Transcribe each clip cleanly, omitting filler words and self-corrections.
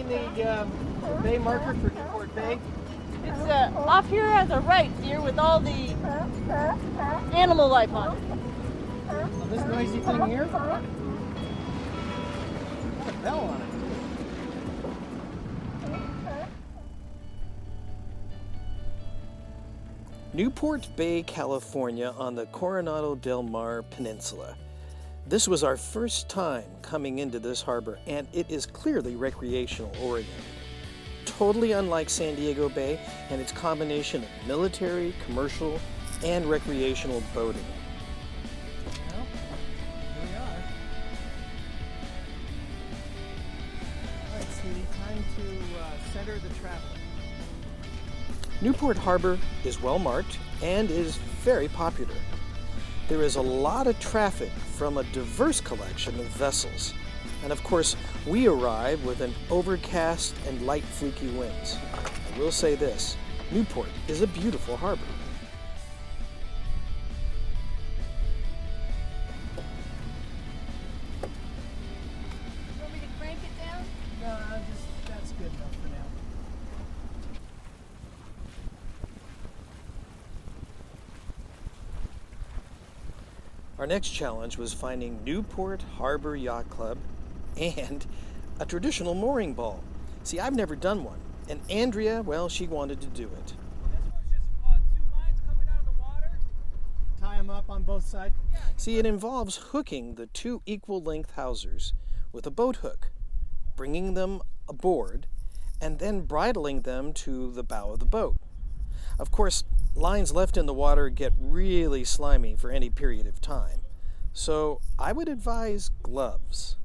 getting the bay marker for Newport Bay? It's off here at the right, dear, with all the animal life on it. Oh, this noisy thing here? Got a bell on it. Newport Bay, California on the Coronado del Mar Peninsula. This was our first time coming into this harbor, and it is clearly recreational oriented. Totally unlike San Diego Bay and its combination of military, commercial, and recreational boating. Well, here we are. All right, sweetie, time to center the traveler. Newport Harbor is well marked and is very popular. There is a lot of traffic from a diverse collection of vessels. And of course, we arrive with an overcast and light fluky winds. I will say this, Newport is a beautiful harbor. You want me to crank it down? No, that's good enough for now. Our next challenge was finding Newport Harbor Yacht Club and a traditional mooring ball. See, I've never done one, and Andrea, well, she wanted to do it. This one's just 2 lines coming out of the water. Tie them up on both sides. See, it involves hooking the 2 equal length hawsers with a boat hook, bringing them aboard, and then bridling them to the bow of the boat. Of course, lines left in the water get really slimy for any period of time, so I would advise gloves.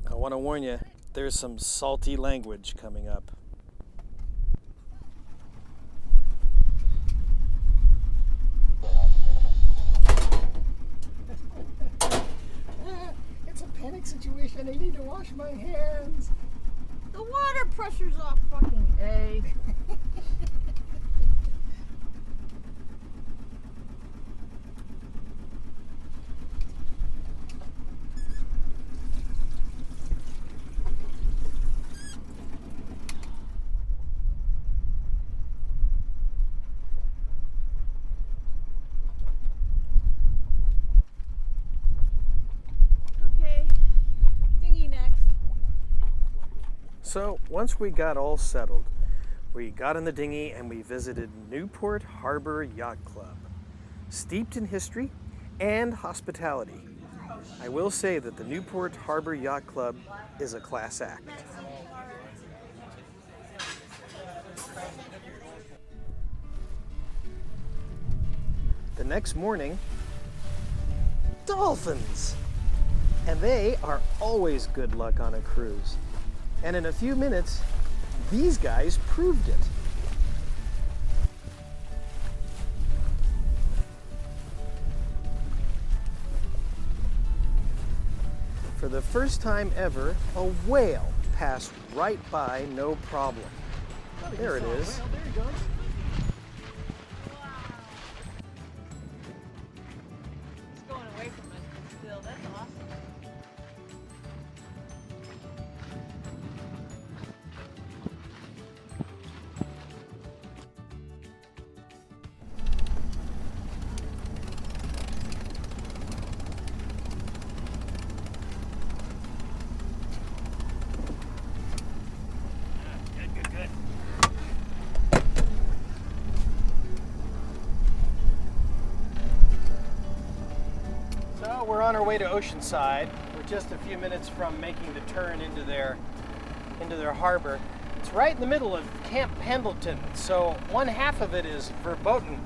I want to warn you, there's some salty language coming up. It's a panic situation. I need to wash my hands. The water pressure's off, fucking A. So once we got all settled, we got in the dinghy and we visited Newport Harbor Yacht Club, steeped in history and hospitality. I will say that the Newport Harbor Yacht Club is a class act. The next morning, dolphins! And they are always good luck on a cruise. And in a few minutes, these guys proved it. For the first time ever, a whale passed right by, no problem. There it is. There he goes. It's going away from us, but still, that's awesome. We're on our way to Oceanside. We're just a few minutes from making the turn into their harbor. It's right in the middle of Camp Pendleton, so one half of it is verboten.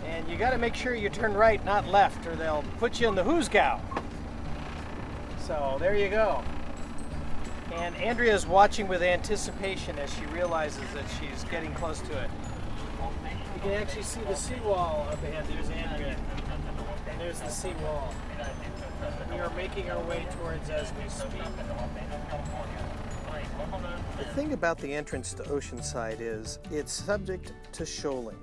And you got to make sure you turn right, not left, or they'll put you in the hoosgow. So there you go. And Andrea's watching with anticipation as she realizes that she's getting close to it. You can actually see the seawall up ahead. There's Andrea. And there's the seawall. We are making our way towards as we speak. The thing about the entrance to Oceanside is it's subject to shoaling.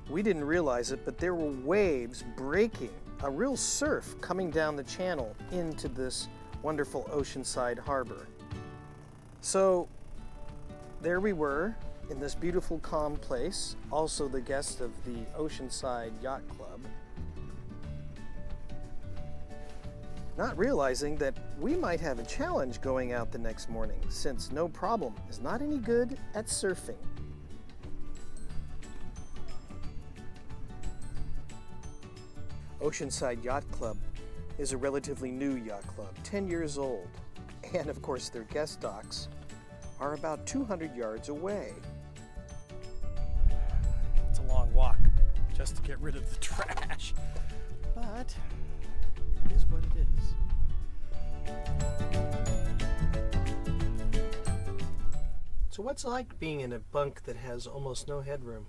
We didn't realize it, but there were waves breaking, a real surf coming down the channel into this wonderful Oceanside harbor. So there we were in this beautiful, calm place, also the guest of the Oceanside Yacht Club, not realizing that we might have a challenge going out the next morning, since No Problem is not any good at surfing. Oceanside Yacht Club is a relatively new yacht club, 10 years old, and of course their guest docks are about 200 yards away. It's a long walk just to get rid of the trash, but it is what it is. So what's it like being in a bunk that has almost no headroom?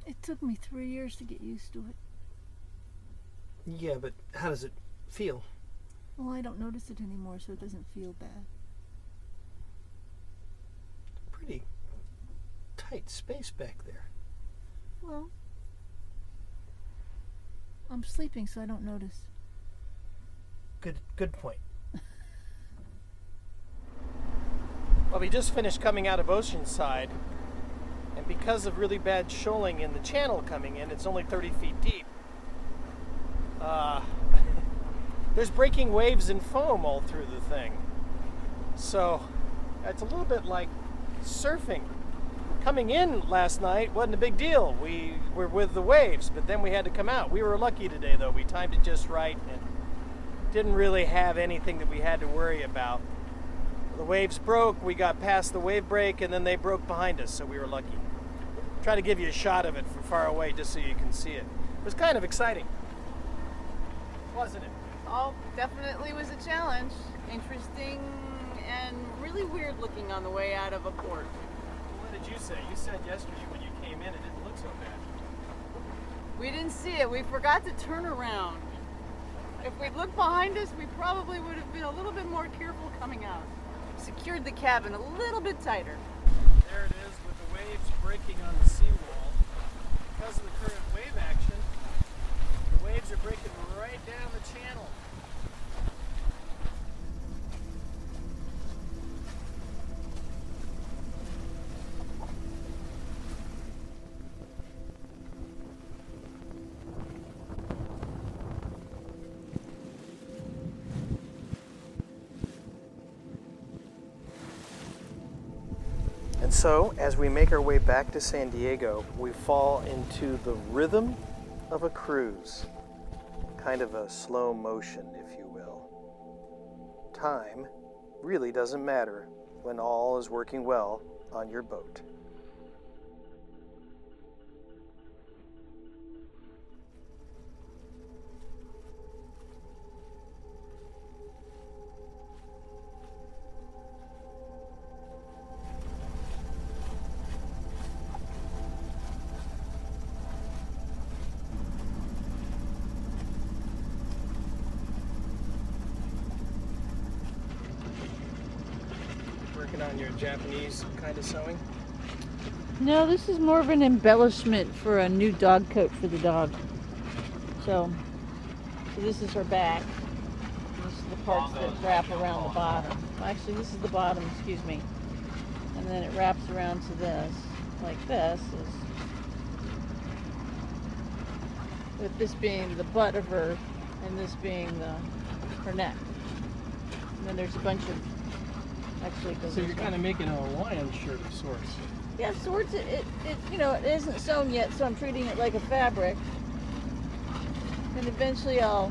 It took me 3 years to get used to it. Yeah, but how does it feel? Well, I don't notice it anymore, so it doesn't feel bad. Pretty tight space back there. Well, I'm sleeping, so I don't notice. Good point. Well, we just finished coming out of Oceanside, and because of really bad shoaling in the channel coming in, it's only 30 feet deep. There's breaking waves and foam all through the thing. So it's a little bit like surfing. Coming in last night wasn't a big deal. We were with the waves, but then we had to come out. We were lucky today, though. We timed it just right and didn't really have anything that we had to worry about. The waves broke, we got past the wave break, and then they broke behind us, so we were lucky. Try to give you a shot of it from far away just so you can see it. It was kind of exciting, wasn't it? Oh, definitely was a challenge. Interesting and really weird looking on the way out of a port. What did you say? You said yesterday when you came in it didn't look so bad. We didn't see it. We forgot to turn around. If we'd looked behind us, we probably would have been a little bit more careful coming out. Secured the cabin a little bit tighter. There it is with the waves breaking on the seawall. Because of the current wave action, the waves are breaking right down the channel. And so, as we make our way back to San Diego, we fall into the rhythm of a cruise. Kind of a slow motion, if you will. Time really doesn't matter when all is working well on your boat. Working on your Japanese kind of sewing? No, this is more of an embellishment for a new dog coat for the dog. So this is her back. This is the parts that wrap around the bottom. Actually, this is the bottom, excuse me. And then it wraps around to this, like this. With this being the butt of her, and this being her neck. And then there's a bunch of, actually it goes. So you're kind of making a Hawaiian shirt of sorts. Yeah, sorts. It it isn't sewn yet, so I'm treating it like a fabric. And eventually I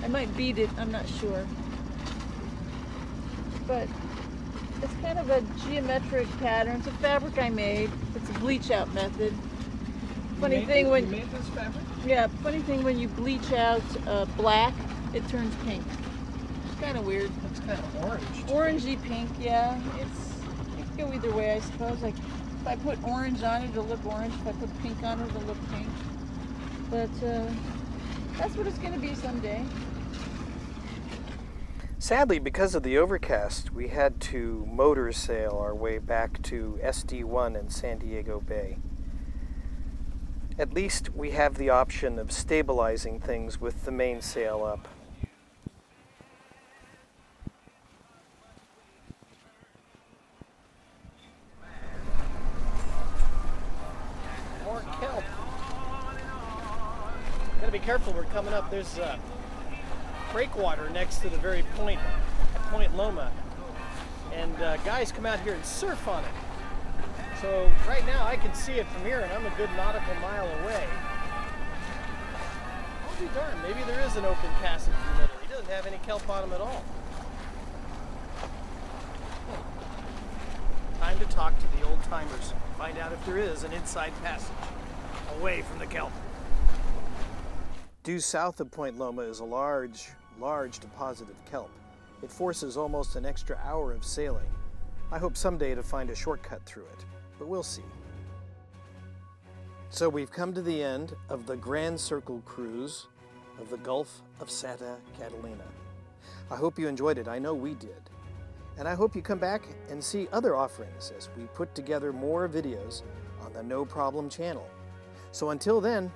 might bead it. I'm not sure. But it's kind of a geometric pattern. It's a fabric I made. It's a bleach out method. You made this fabric? Yeah, funny thing when you bleach out black, it turns pink. It's kind of weird. It's kind of orange. Orangey pink, yeah. It can go either way, I suppose. Like If I put orange on it, it'll look orange. If I put pink on it, it'll look pink. But that's what it's going to be someday. Sadly, because of the overcast, we had to motor sail our way back to SD1 in San Diego Bay. At least we have the option of stabilizing things with the mainsail up. More kelp. Gotta be careful, we're coming up. There's breakwater next to the very point at Point Loma, and guys come out here and surf on it. So right now I can see it from here, and I'm a good nautical mile away. I'll be darned, maybe there is an open passage in the middle. He doesn't have any kelp on him at all. Time to talk to the old timers, find out if there is an inside passage away from the kelp. Due south of Point Loma is a large deposit of kelp. It forces almost an extra hour of sailing. I hope someday to find a shortcut through it, but we'll see. So we've come to the end of the Grand Circle cruise of the Gulf of Santa Catalina. I hope you enjoyed it. I know we did. And I hope you come back and see other offerings as we put together more videos on the No Problem channel. So until then,